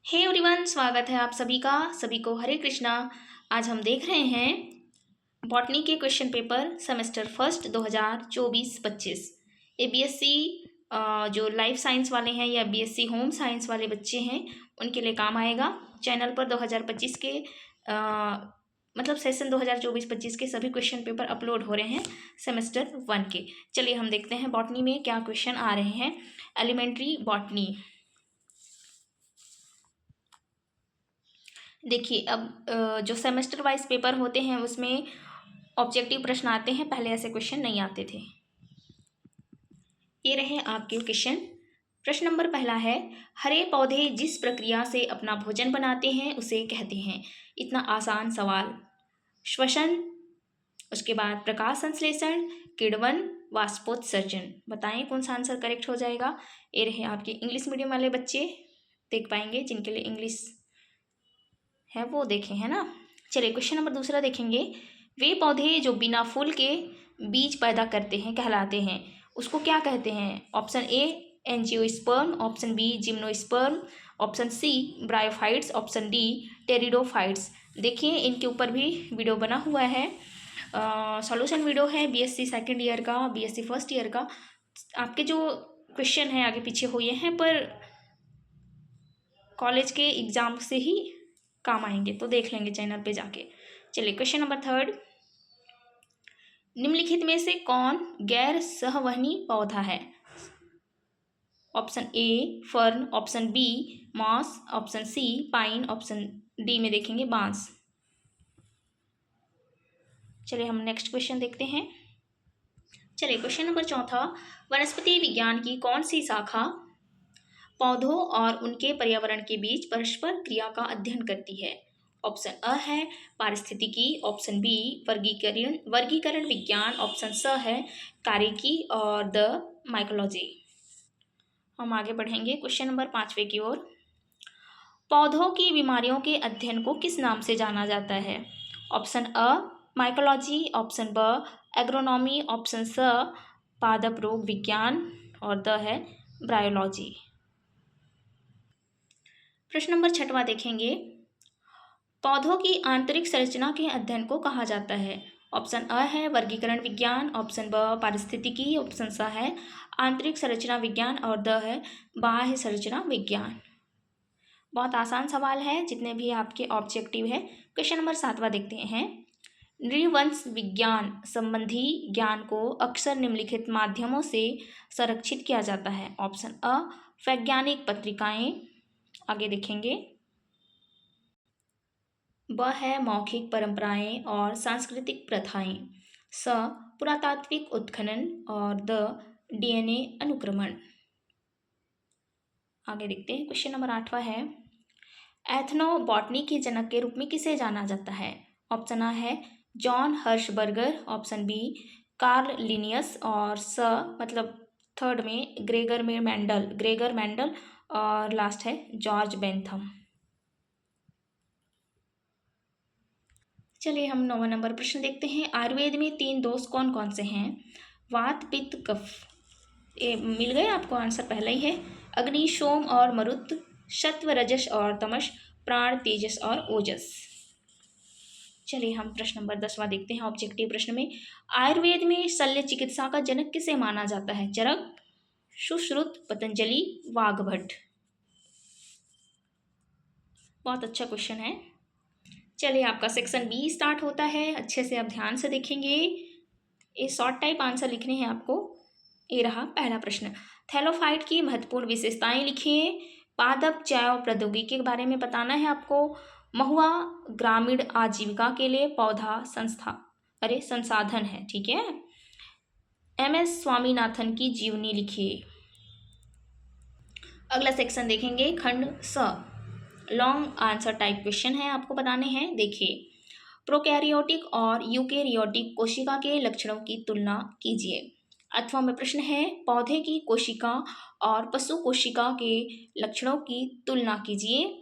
Hey everyone, स्वागत है आप सभी का। सभी को हरे कृष्णा। आज हम देख रहे हैं बॉटनी के क्वेश्चन पेपर सेमेस्टर फर्स्ट 2024-25। ये बीएससी जो लाइफ साइंस वाले हैं या बीएससी होम साइंस वाले बच्चे हैं उनके लिए काम आएगा। चैनल पर 2025 के मतलब सेशन 2024-25 के सभी क्वेश्चन पेपर अपलोड हो रहे हैं सेमेस्टर 1 के। चलिए हम देखते हैं बॉटनी में क्या क्वेश्चन आ रहे हैं। Elementary botany. देखिए, अब जो सेमेस्टर वाइज पेपर होते हैं उसमें ऑब्जेक्टिव प्रश्न आते हैं, पहले ऐसे क्वेश्चन नहीं आते थे। ये रहे आपके क्वेश्चन। प्रश्न नंबर पहला है, हरे पौधे जिस प्रक्रिया से अपना भोजन बनाते हैं उसे कहते हैं। इतना आसान सवाल। श्वसन, उसके बाद प्रकाश संश्लेषण, किण्वन, वाष्पोत्सर्जन। बताएं कौन सा आंसर करेक्ट हो जाएगा। ये रहे आपके इंग्लिश मीडियम वाले बच्चे देख पाएंगे, जिनके लिए इंग्लिश है वो देखें, है ना। चलिए क्वेश्चन नंबर दूसरा देखेंगे। वे पौधे जो बिना फूल के बीज पैदा करते हैं कहलाते हैं, उसको क्या कहते हैं। Option A angiosperm, option B gymnosperm, option C bryophytes, option D pteridophytes. देखिए इनके ऊपर भी वीडियो बना हुआ है, सॉल्यूशन वीडियो है बीएससी सेकेंड ईयर का, बीएससी फर्स्ट ईयर का। आपके जो क्वेश्चन हैं आगे पीछे हुए हैं पर कॉलेज के एग्जाम से ही काम आएंगे, तो देख लेंगे चैनल पे जाके। चलिए क्वेश्चन नंबर थर्ड, निम्नलिखित में से कौन गैर सहवहनी पौधा है। Option A fern, option B moss, option C pine, option D में देखेंगे बांस। चलिए हम नेक्स्ट क्वेश्चन देखते हैं। चलिए क्वेश्चन नंबर चौथा, वनस्पति विज्ञान की कौन सी शाखा पौधों और उनके पर्यावरण के बीच परस्पर क्रिया का अध्ययन करती है। ऑप्शन अ है पारिस्थितिकी, ऑप्शन बी वर्गीकरण विज्ञान, ऑप्शन स है कार्यकी और द माइकोलॉजी। हम आगे बढ़ेंगे क्वेश्चन नंबर पांचवे की ओर। पौधों की बीमारियों के अध्ययन को किस नाम से जाना जाता है। ऑप्शन अ माइकोलॉजी, ऑप्शन ब एग्रोनॉमी, ऑप्शन स पादप रोग विज्ञान और द है ब्रायोलॉजी। प्रश्न नंबर छठवां देखेंगे। पौधों की आंतरिक संरचना के अध्ययन को कहा जाता है। ऑप्शन अ है वर्गीकरण विज्ञान, ऑप्शन ब पारिस्थितिकी, ऑप्शन स है आंतरिक संरचना विज्ञान और द है बाह्य संरचना विज्ञान। बहुत आसान सवाल है, जितने भी आपके ऑब्जेक्टिव है। क्वेश्चन नंबर सातवां देखते हैं। नृवंश विज्ञान संबंधी ज्ञान को अक्सर निम्नलिखित माध्यमों से संरक्षित किया जाता है। ऑप्शन अ वैज्ञानिक पत्रिकाएं, आगे देखेंगे ब है मौखिक परंपराएं और सांस्कृतिक प्रथाएं, स पुरातात्विक उत्खनन और द डीएनए अनुक्रमण। आगे देखते हैं क्वेश्चन नंबर आठवां है। एथनोबॉटनी के जनक के रूप में किसे जाना जाता है। ऑप्शन आ है John Hershberger, option B Carl Linnaeus और स मतलब थर्ड में ग्रेगर मेंडल और लास्ट है जॉर्ज बेंथम। चलिए हम 9वां नंबर प्रश्न देखते हैं। आयुर्वेद में 3 दोष कौन कौन से हैं। वात पित्त कफ। ये मिल गए आपको, आंसर पहला ही है। अग्नि सोम और मरुत, सत्व रजस और तमस, प्राण तेजस और ओजस। चलिए हम प्रश्न नंबर 10वां देखते हैं ऑब्जेक्टिव प्रश्न में। आयुर्वेद में शल्य चिकित्सा का जनक किसे माना जाता है। चरक, सुश्रुत, पतंजलि, वाग्भट। बहुत अच्छा क्वेश्चन है। चलिए आपका सेक्शन बी स्टार्ट होता है, अच्छे से आप ध्यान से देखेंगे। ये शॉर्ट टाइप आंसर लिखने हैं आपको। ये रहा पहला प्रश्न। थैलोफाइट की महत्वपूर्ण विशेषताएं लिखिए। पादप जैव प्रौद्योगिकी के बारे में बताना है आपको। महुआ ग्रामीण आजीविका के लिए पौधा संसाधन है, ठीक है। एम.एस. स्वामीनाथन की जीवनी लिखिए। अगला सेक्शन देखेंगे खंड स, लॉन्ग आंसर टाइप क्वेश्चन है, आपको बताने हैं। देखिए, प्रोकैरियोटिक और यूकेरियोटिक कोशिका के लक्षणों की तुलना कीजिए। अथवा में प्रश्न है पौधे की कोशिका और पशु कोशिका के लक्षणों की तुलना कीजिए।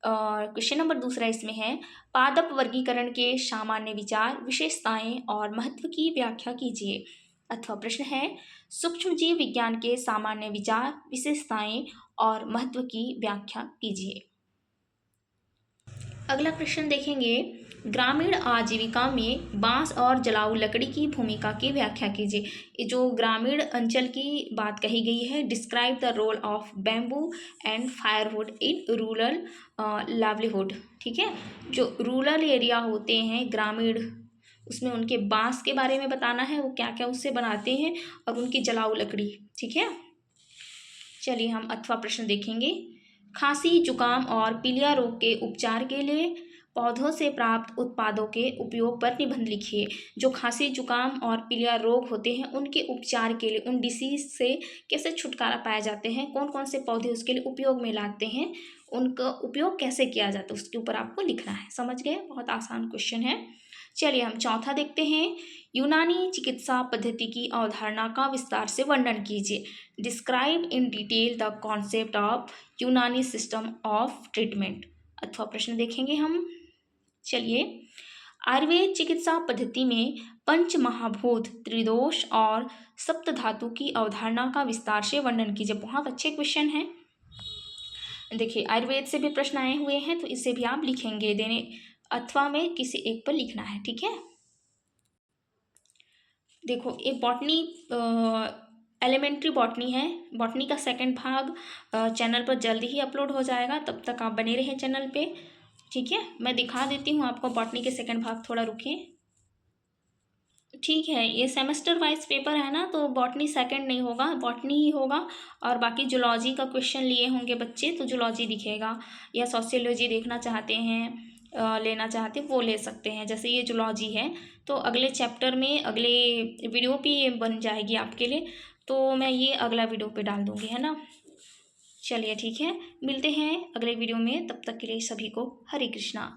और क्वेश्चन नंबर दूसरा इसमें है पादप वर्गीकरण के सामान्य विचार, विशेषताएं और महत्व की व्याख्या कीजिए। अथवा प्रश्न है सूक्ष्म जीव विज्ञान के सामान्य विचार, विशेषताएं और महत्व की व्याख्या कीजिए। अगला क्वेश्चन देखेंगे, ग्रामीण आजीविका में बांस और जलाऊ लकड़ी की भूमिका की व्याख्या कीजिए। ये जो ग्रामीण अंचल की बात कही गई है, describe the role of bamboo and firewood in rural livelihood. ठीक है, जो रूरल एरिया होते हैं ग्रामीण, उसमें उनके बांस के बारे में बताना है, वो क्या क्या उससे बनाते हैं, और उनकी जलाऊ लकड़ी। ठीक है, चलिए हम अथवा प्रश्न देखेंगे। खांसी, जुकाम और पीलिया रोग के उपचार के लिए पौधों से प्राप्त उत्पादों के उपयोग पर निबंध लिखिए। जो खांसी, जुकाम और पीलिया रोग होते हैं, उनके उपचार के लिए, उन डिसीज से कैसे छुटकारा पाए जाते हैं, कौन कौन से पौधे उसके लिए उपयोग में लाते हैं, उनका उपयोग कैसे किया जाता है, उसके ऊपर आपको लिखना है। समझ गए, बहुत आसान क्वेश्चन है। चलिए हम चौथा देखते हैं। यूनानी चिकित्सा पद्धति की अवधारणा का विस्तार से वर्णन कीजिए। Describe in detail the concept of यूनानी सिस्टम ऑफ ट्रीटमेंट। अथवा प्रश्न देखेंगे हम। चलिए, आयुर्वेद चिकित्सा पद्धति में पंच महाभूत, त्रिदोष और सप्त धातु की अवधारणा का विस्तार से वर्णन कीजिए। बहुत अच्छे क्वेश्चन हैं। देखिए, आयुर्वेद से भी प्रश्न आए हुए हैं, तो इसे भी आप लिखेंगे, देने अथवा में किसी एक पर लिखना है। ठीक है, देखो एक बॉटनी, एलिमेंट्री बॉटनी है, बॉटनी का सेकंड भाग चैनल पर जल्दी ही अपलोड हो जाएगा, तब तक आप बने रहें चैनल पे। ठीक है, मैं दिखा देती हूँ आपको बॉटनी के सेकंड भाग, थोड़ा रुकिए। ठीक है, ये सेमेस्टर वाइज पेपर है ना, तो बॉटनी सेकंड नहीं होगा, बॉटनी ही होगा, और बाकी जूलॉजी का क्वेश्चन लिए होंगे बच्चे, तो जूलॉजी दिखेगा, या सोशियोलॉजी देखना चाहते हैं, लेना चाहते हैं, वो ले सकते हैं। जैसे ये जूलॉजी है, तो अगले चैप्टर में अगले वीडियो भी बन जाएगी आपके लिए, तो मैं ये अगला वीडियो पे डाल दूँगी, है ना। चलिए ठीक है, मिलते हैं अगले वीडियो में, तब तक के लिए सभी को हरे कृष्णा।